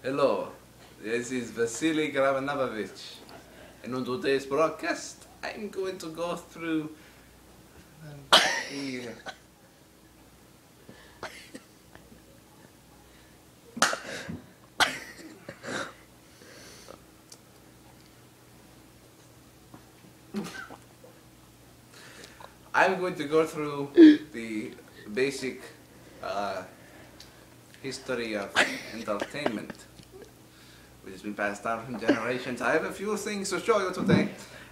Hello, this is Vasili Grobonobovich, and on today's broadcast I'm going to go through the basic history of entertainment, which has been passed down from generations. I have a few things to show you today,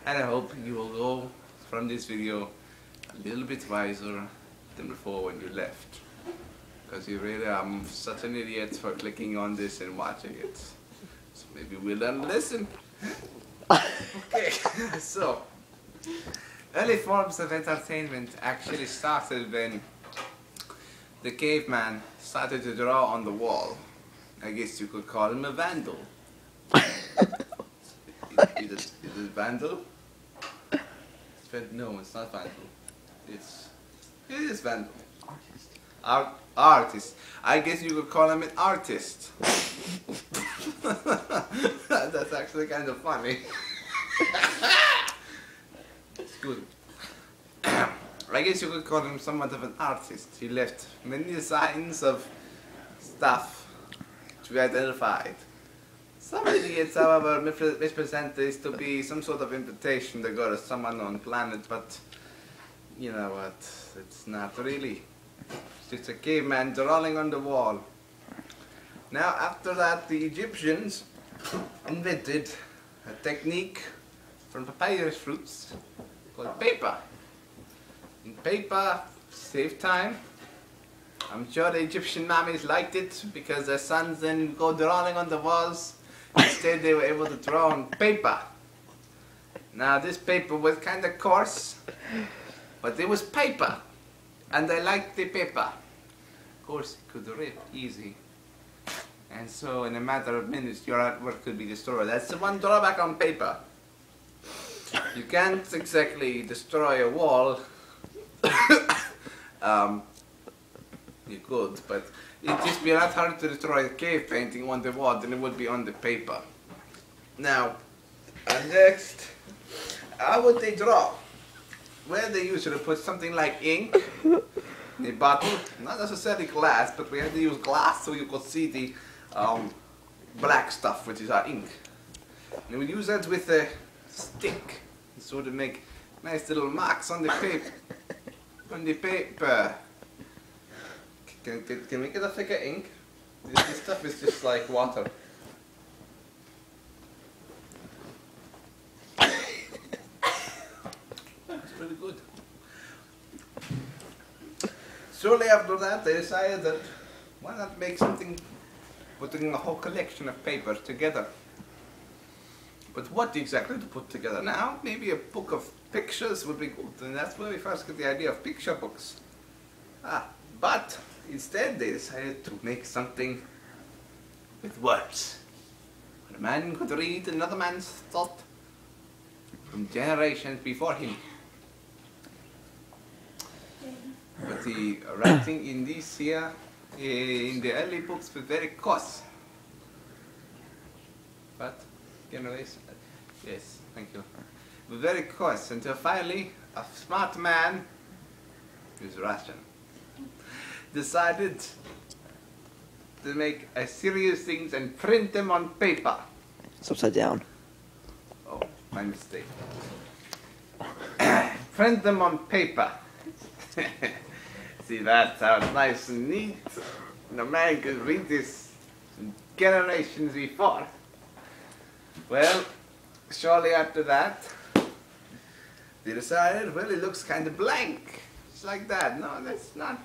and I hope you will go from this video a little bit wiser than before when you left. Because you really are such an idiot for clicking on this and watching it. So maybe we'll learn a lesson. Okay, so early forms of entertainment actually started when the caveman started to draw on the wall. I guess you could call him a vandal. Is it vandal? No, it's not vandal. It is vandal. Artist. I guess you could call him an artist. That's actually kind of funny. It's good. I guess you could call him somewhat of an artist. He left many signs of stuff to be identified. Some idiots, however, mispresent this to be some sort of invitation to go to some unknown planet, but you know what, it's not really. It's just a caveman drawing on the wall. Now, after that, the Egyptians invented a technique from papyrus fruits called paper. And paper saved time. I'm sure the Egyptian mummies liked it because their sons didn't go drawing on the walls. Instead, they were able to draw on paper. Now, this paper was kind of coarse, but it was paper, and they liked the paper. Of course, it could rip easy. And so, in a matter of minutes, your artwork could be destroyed. That's the one drawback on paper. You can't exactly destroy a wall. You could, but it'd just be a lot harder to destroy a cave painting on the wall than it would be on the paper. Now, next, how would they draw? Well, they usually put something like ink in a bottle, not necessarily glass, but we had to use glass so you could see the black stuff, which is our ink. And we use that with a stick, so to make nice little marks on the paper. Can we get a thicker ink? This stuff is just like water. It's pretty good. Shortly after that, they decided that why not make something, putting a whole collection of papers together. But what exactly to put together? Now, maybe a book of pictures would be good, and that's where we first get the idea of picture books. But instead they decided to make something with words. Where a man could read another man's thought from generations before him. But the writing in these here, in the early books, was very coarse. But, yes, thank you. But very coarse, until finally a smart man, who's Russian, decided to make a serious things and print them on paper. It's upside down. Oh, my mistake. Print them on paper. See, that sounds nice and neat. No man could read this generations before. Well, shortly after that, they decided, well, it looks kind of blank. It's like that. No, that's not.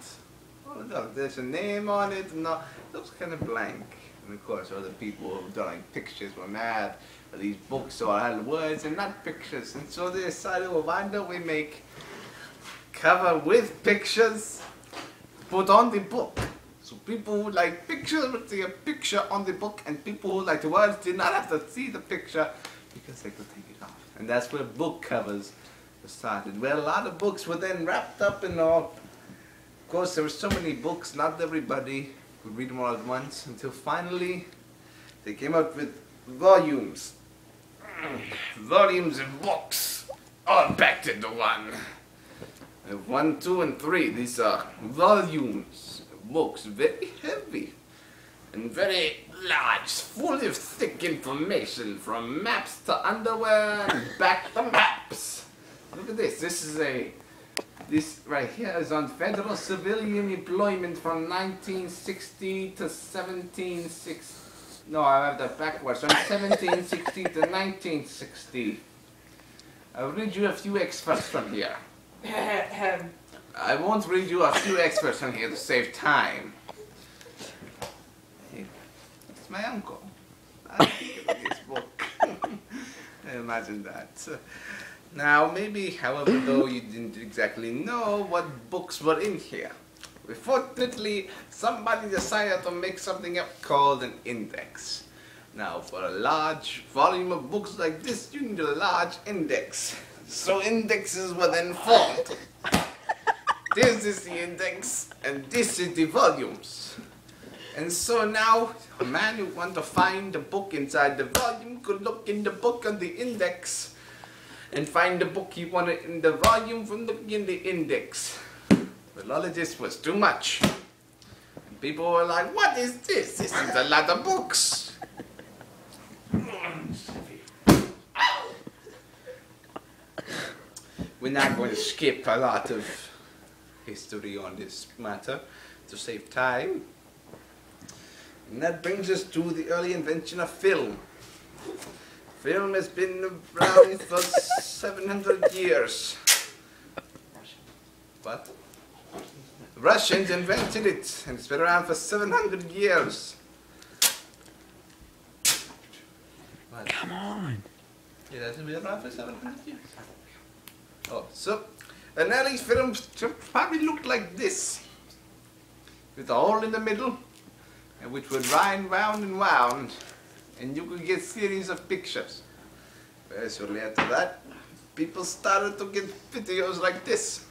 Oh, look, there's a name on it. No, it looks kind of blank. And of course, other people who were drawing pictures were mad. These books all had words and not pictures. And so they decided, well, why don't we make cover with pictures put on the book? So people who like pictures would see a picture on the book, and people who like the words did not have to see the picture because they could take it off. And that's where book covers started. Well, a lot of books were then wrapped up in all. Of course, there were so many books, not everybody could read them all at once, until finally They came out with volumes. Volumes of books, all packed into one. 1, 2, and 3. These are volumes of books, very heavy and very large, full of thick information from maps to underwear and back to maps. Look at this. This right here is on federal civilian employment from 1960 to 1760. No, I have that backwards. From 1760 to 1960. I'll read you a few excerpts from here. I won't read you a few excerpts from here to save time. Hey, it's my uncle. I think of this book. Imagine that. Now, maybe, however, though you didn't exactly know what books were in here. Fortunately, somebody decided to make something up called an index. Now, for a large volume of books like this, you need a large index. So indexes were then formed. This is the index, and this is the volumes. And so now, a man who wants to find a book inside the volume could look in the book on the index and find the book he wanted in the volume from looking in the index. But all of this was too much. And people were like, what is this? This is a lot of books. We're not going to skip a lot of history on this matter to save time. And that brings us to the early invention of film. Film has been around for 700 years. What? Russians invented it, and it's been around for 700 years. What? Come on. It hasn't been around for 700 years. Oh, so an early film probably looked like this, with a hole in the middle, and which would wind round and wound, and you could get series of pictures. Very shortly after that, people started to get videos like this.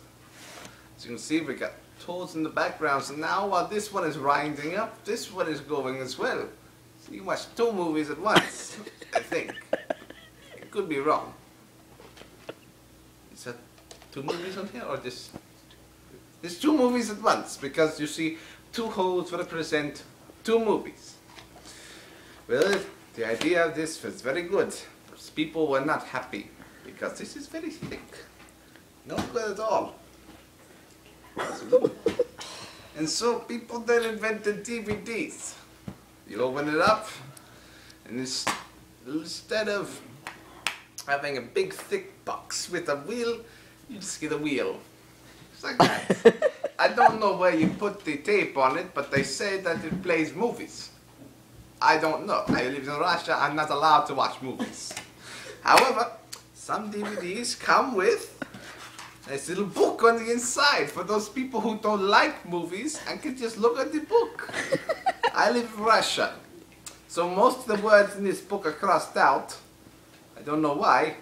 As you can see, we got holes in the background, so now while this one is winding up, this one is going as well. So you watch 2 movies at once, I think. It could be wrong. Is that 2 movies on here, or just... There's 2 movies at once, because you see 2 holes represent 2 movies. Well, the idea of this was very good. People were not happy, because this is very thick. Not good at all. And so people then invented DVDs. You open it up, and instead of having a big thick box with a wheel, you just get a wheel. It's like that. I don't know where you put the tape on it, but they say that it plays movies. I don't know. I live in Russia, I'm not allowed to watch movies. However, some DVDs come with this little book on the inside for those people who don't like movies and can just look at the book. I live in Russia, so most of the words in this book are crossed out. I don't know why.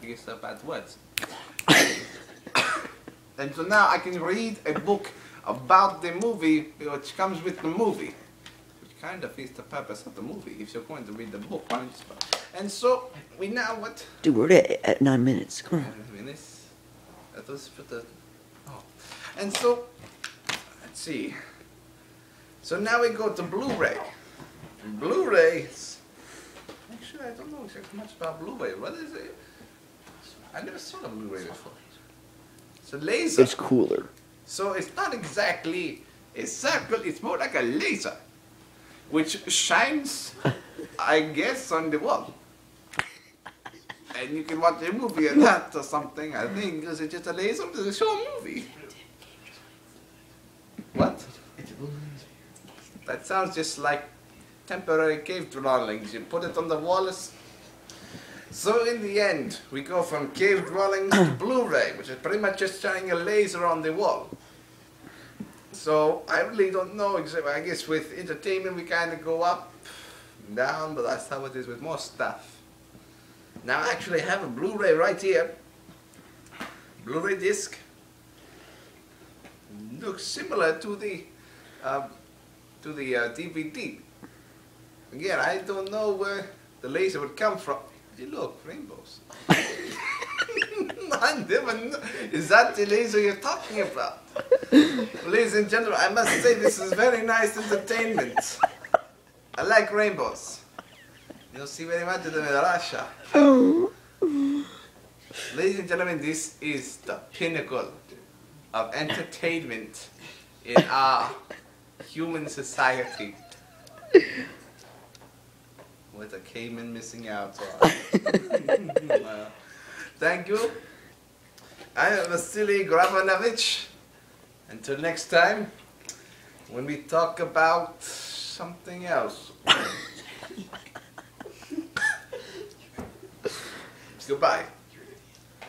I guess they're bad words. And so now I can read a book about the movie which comes with the movie. Which kind of is the purpose of the movie if you're going to read the book. And so we now what? Dude, we're at 9 minutes. Come on. 9 minutes? That was for the... Oh. And so, let's see. So now we go to Blu-ray. Blu-ray... Actually, I don't know exactly much about Blu-ray. What is it? I never saw a Blu-ray before. It's a laser. It's cooler. So it's not exactly a circle, it's more like a laser. Which shines, I guess, on the wall. And you can watch a movie or that or something, I think, because it's just a laser to show a movie. What? That sounds just like temporary cave dwellings. You put it on the walls. So in the end, we go from cave dwellings to Blu-ray, which is pretty much just shining a laser on the wall. So I really don't know exactly. I guess with entertainment we kind of go up and down, but that's how it is with more stuff. Now I actually have a Blu-ray right here. Blu-ray disc. Looks similar to the to the DVD. Again, I don't know where the laser would come from. Hey, look, rainbows. I never know. Is that the laser you're talking about? Ladies and gentlemen, I must say this is very nice entertainment. I like rainbows. You don't see very much of them in Russia. Ladies and gentlemen, this is the pinnacle of entertainment in our human society. With a Cayman missing out on. Thank you. I am Vasili Grobonobovich. Until next time, when we talk about something else. Goodbye.